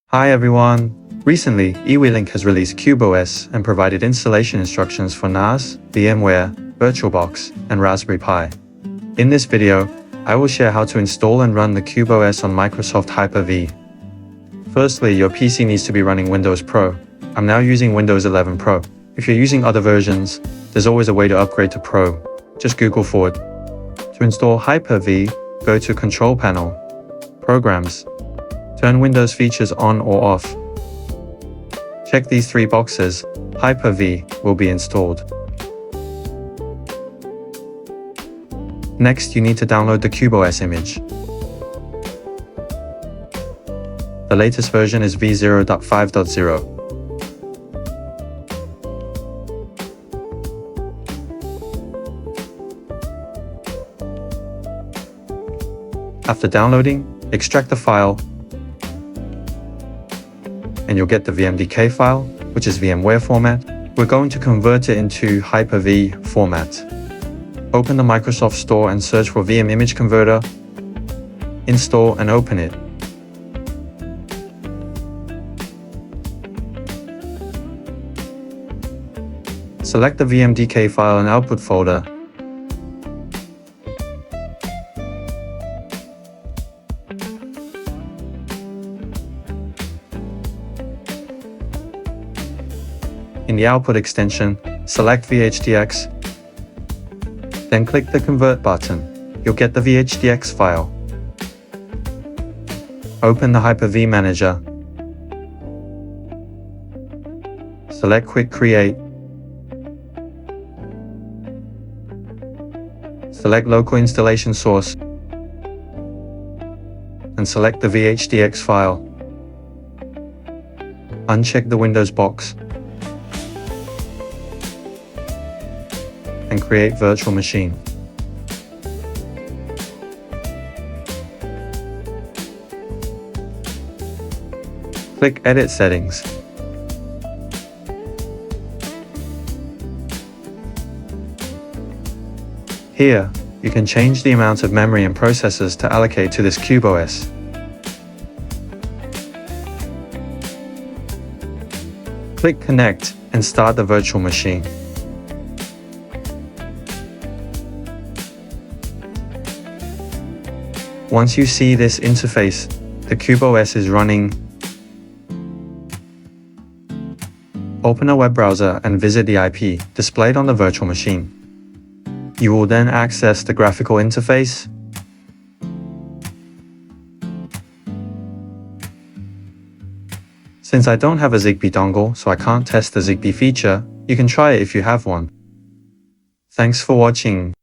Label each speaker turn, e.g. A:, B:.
A: Hi everyone! Recently, eWeLink has released CubeOS and provided installation instructions for NAS, VMware, VirtualBox, and Raspberry Pi. In this video, I will share how to install and run the CubeOS on Microsoft Hyper-V. Firstly, your PC needs to be running Windows Pro. I'm now using Windows 11 Pro. If you're using other versions, there's always a way to upgrade to Pro. Just Google for it. To install Hyper-V, go to Control Panel, Programs. Turn Windows features on or off. Check these three boxes. Hyper-V will be installed. Next, you need to download the CubeOS image. The latest version is v0.5.0. After downloading, extract the file, and you'll get the VMDK file, which is VMware format. We're going to convert it into Hyper-V format. Open the Microsoft Store and search for VM Image Converter. Install and open it. Select the VMDK file and output folder. In the output extension, select VHDX, then click the Convert button. You'll get the VHDX file. Open the Hyper-V Manager. Select Quick Create. Select Local Installation Source, and select the VHDX file. Uncheck the Windows box, and create virtual machine. Click Edit Settings. Here, you can change the amount of memory and processors to allocate to this CubeOS. Click Connect and start the virtual machine. Once you see this interface, the CubeOS is running. Open a web browser and visit the IP displayed on the virtual machine. You will then access the graphical interface. Since I don't have a Zigbee dongle, so I can't test the Zigbee feature, you can try it if you have one. Thanks for watching.